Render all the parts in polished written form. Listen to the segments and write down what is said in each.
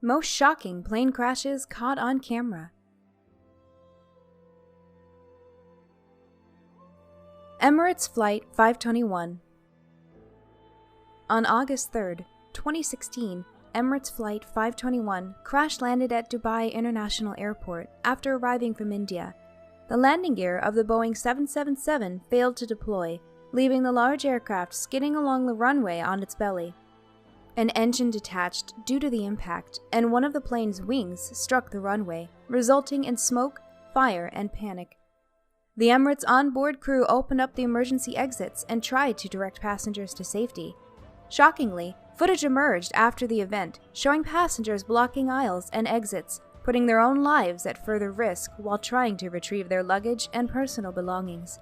Most shocking plane crashes caught on camera. Emirates Flight 521. On August 3, 2016, Emirates Flight 521 crash-landed at Dubai International Airport after arriving from India. The landing gear of the Boeing 777 failed to deploy, leaving the large aircraft skidding along the runway on its belly. An engine detached due to the impact, and one of the plane's wings struck the runway, resulting in smoke, fire, and panic. The Emirates onboard crew opened up the emergency exits and tried to direct passengers to safety. Shockingly, footage emerged after the event, showing passengers blocking aisles and exits, putting their own lives at further risk while trying to retrieve their luggage and personal belongings.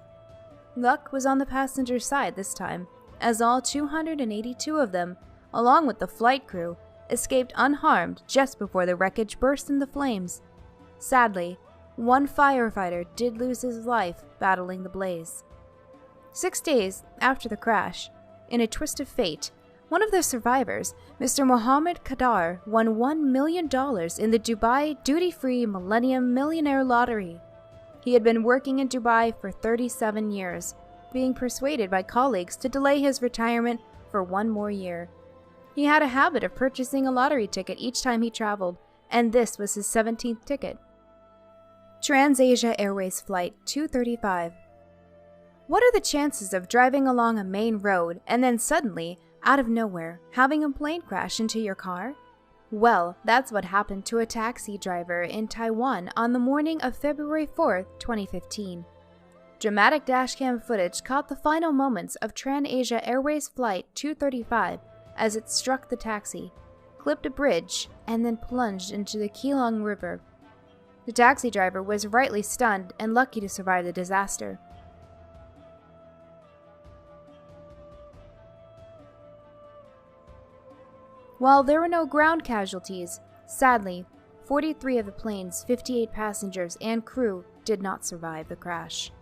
Luck was on the passenger side this time, as all 282 of them, along with the flight crew, escaped unharmed just before the wreckage burst into flames. Sadly, one firefighter did lose his life battling the blaze. 6 days after the crash, in a twist of fate, one of the survivors, Mr. Mohammed Kadar, won $1 million in the Dubai duty-free Millennium Millionaire Lottery. He had been working in Dubai for 37 years, being persuaded by colleagues to delay his retirement for 1 more year. He had a habit of purchasing a lottery ticket each time he traveled, and this was his 17th ticket. TransAsia Airways Flight 235. What are the chances of driving along a main road and then suddenly, out of nowhere, having a plane crash into your car? Well, that's what happened to a taxi driver in Taiwan on the morning of February 4, 2015. Dramatic dashcam footage caught the final moments of TransAsia Airways Flight 235 as it struck the taxi, clipped a bridge, and then plunged into the Keelung River. The taxi driver was rightly stunned and lucky to survive the disaster. While there were no ground casualties, sadly, 43 of the plane's 58 passengers and crew did not survive the crash.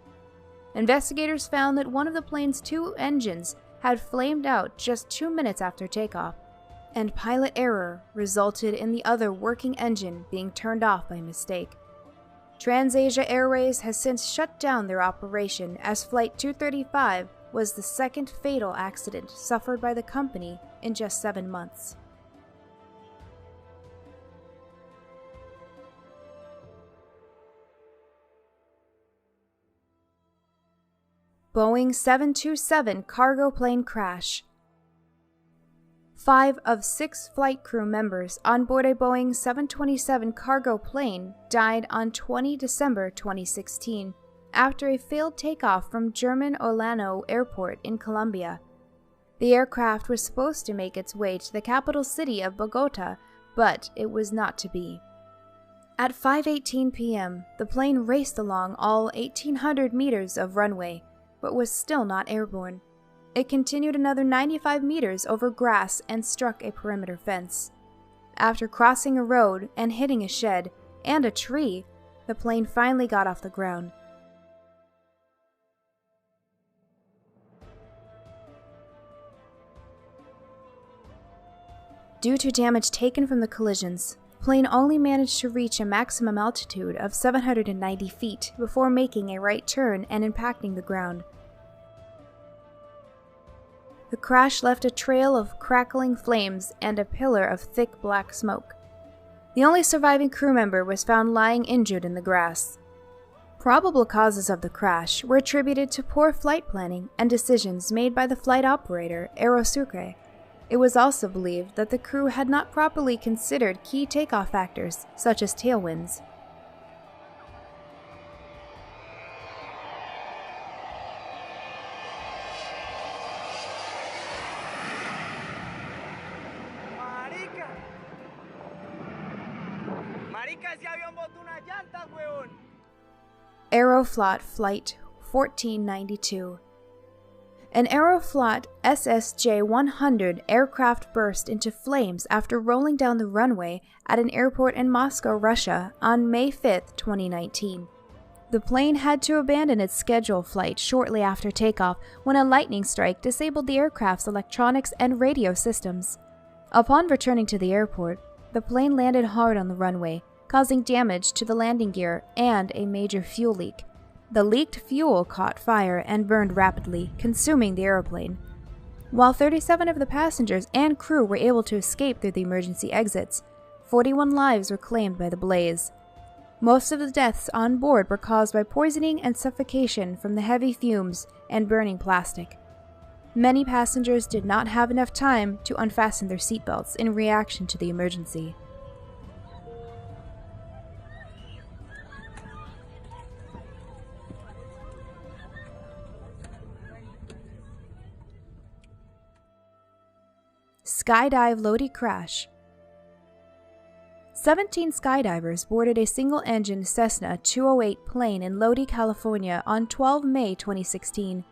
Investigators found that one of the plane's 2 engines had flamed out just 2 minutes after takeoff, and pilot error resulted in the other working engine being turned off by mistake. TransAsia Airways has since shut down their operation as Flight 235 was the second fatal accident suffered by the company in just 7 months. Boeing 727 cargo plane crash. 5 of 6 flight crew members on board a Boeing 727 cargo plane died on 20 December 2016 after a failed takeoff from German Orlando Airport in Colombia. The aircraft was supposed to make its way to the capital city of Bogota, but it was not to be. At 5:18 p.m., the plane raced along all 1,800 meters of runway, but was still not airborne. It continued another 95 meters over grass and struck a perimeter fence. After crossing a road and hitting a shed and a tree, the plane finally got off the ground. Due to damage taken from the collisions, the plane only managed to reach a maximum altitude of 790 feet before making a right turn and impacting the ground. The crash left a trail of crackling flames and a pillar of thick black smoke. The only surviving crew member was found lying injured in the grass. Probable causes of the crash were attributed to poor flight planning and decisions made by the flight operator, Aerosucre. It was also believed that the crew had not properly considered key takeoff factors, such as tailwinds. Aeroflot Flight 1492. An Aeroflot SSJ-100 aircraft burst into flames after rolling down the runway at an airport in Moscow, Russia on May 5, 2019. The plane had to abandon its scheduled flight shortly after takeoff when a lightning strike disabled the aircraft's electronics and radio systems. Upon returning to the airport, the plane landed hard on the runway, causing damage to the landing gear and a major fuel leak. The leaked fuel caught fire and burned rapidly, consuming the airplane. While 37 of the passengers and crew were able to escape through the emergency exits, 41 lives were claimed by the blaze. Most of the deaths on board were caused by poisoning and suffocation from the heavy fumes and burning plastic. Many passengers did not have enough time to unfasten their seatbelts in reaction to the emergency. Skydive Lodi crash. 17 skydivers boarded a single-engine Cessna 208 plane in Lodi, California on 12 May 2016.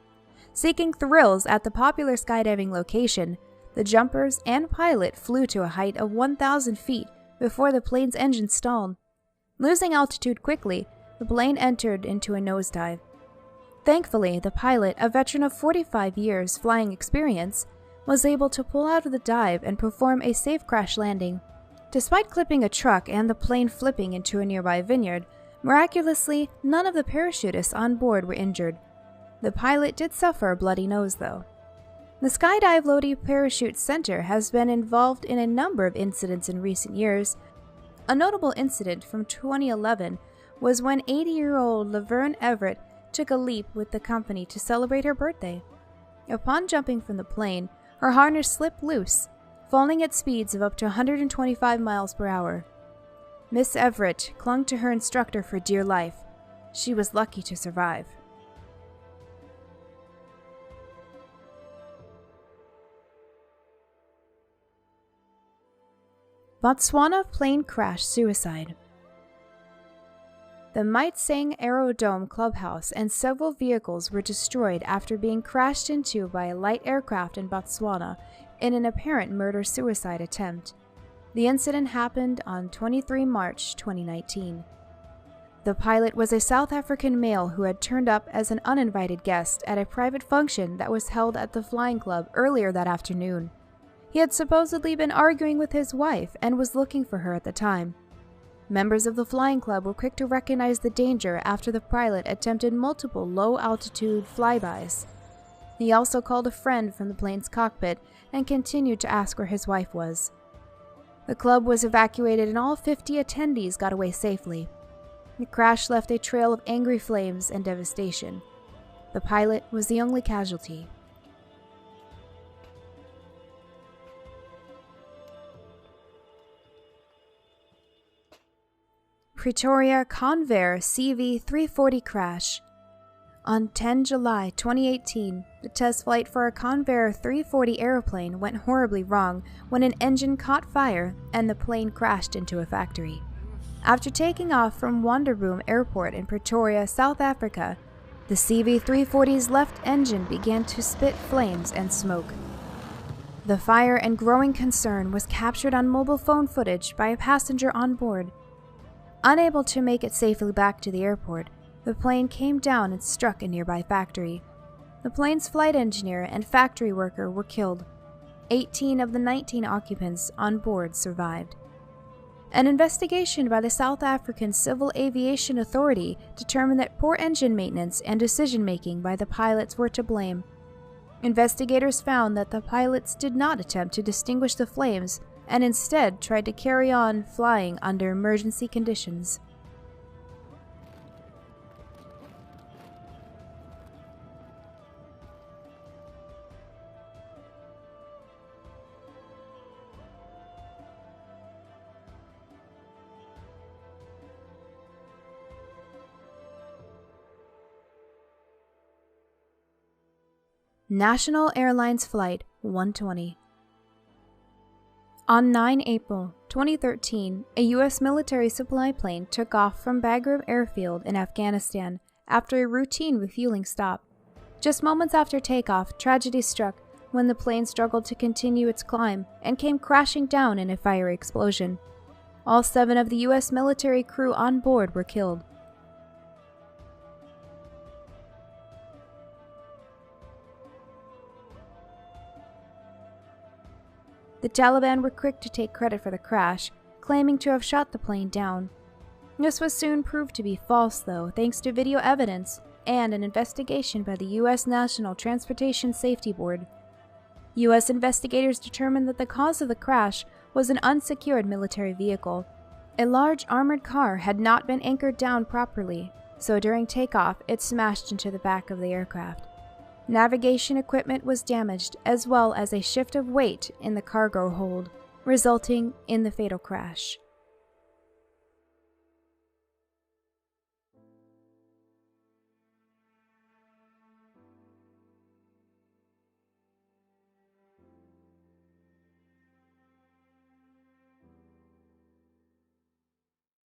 Seeking thrills at the popular skydiving location, the jumpers and pilot flew to a height of 1,000 feet before the plane's engine stalled. Losing altitude quickly, the plane entered into a nosedive. Thankfully, the pilot, a veteran of 45 years flying experience, was able to pull out of the dive and perform a safe crash landing. Despite clipping a truck and the plane flipping into a nearby vineyard, miraculously, none of the parachutists on board were injured. The pilot did suffer a bloody nose, though. The Skydive Lodi Parachute Center has been involved in a number of incidents in recent years. A notable incident from 2011 was when 80-year-old Laverne Everett took a leap with the company to celebrate her birthday. Upon jumping from the plane, her harness slipped loose, falling at speeds of up to 125 miles per hour. Miss Everett clung to her instructor for dear life. She was lucky to survive. Botswana plane crash suicide. The Maitseng Aerodrome clubhouse and several vehicles were destroyed after being crashed into by a light aircraft in Botswana in an apparent murder-suicide attempt. The incident happened on 23 March 2019. The pilot was a South African male who had turned up as an uninvited guest at a private function that was held at the flying club earlier that afternoon. He had supposedly been arguing with his wife and was looking for her at the time. Members of the flying club were quick to recognize the danger after the pilot attempted multiple low-altitude flybys. He also called a friend from the plane's cockpit and continued to ask where his wife was. The club was evacuated and all 50 attendees got away safely. The crash left a trail of angry flames and devastation. The pilot was the only casualty. Pretoria Convair CV340 crash. On 10 July 2018, the test flight for a Convair 340 airplane went horribly wrong when an engine caught fire and the plane crashed into a factory. After taking off from Wanderboom Airport in Pretoria, South Africa, the CV340's left engine began to spit flames and smoke. The fire and growing concern was captured on mobile phone footage by a passenger on board. Unable to make it safely back to the airport, the plane came down and struck a nearby factory. The plane's flight engineer and factory worker were killed. 18 of the 19 occupants on board survived. An investigation by the South African Civil Aviation Authority determined that poor engine maintenance and decision-making by the pilots were to blame. Investigators found that the pilots did not attempt to extinguish the flames and instead tried to carry on flying under emergency conditions. National Airlines Flight 120. On 9 April 2013, a U.S. military supply plane took off from Bagram Airfield in Afghanistan after a routine refueling stop. Just moments after takeoff, tragedy struck when the plane struggled to continue its climb and came crashing down in a fiery explosion. All 7 of the U.S. military crew on board were killed. The Taliban were quick to take credit for the crash, claiming to have shot the plane down. This was soon proved to be false, though, thanks to video evidence and an investigation by the U.S. National Transportation Safety Board. U.S. investigators determined that the cause of the crash was an unsecured military vehicle. A large armored car had not been anchored down properly, so during takeoff it smashed into the back of the aircraft. Navigation equipment was damaged, as well as a shift of weight in the cargo hold, resulting in the fatal crash.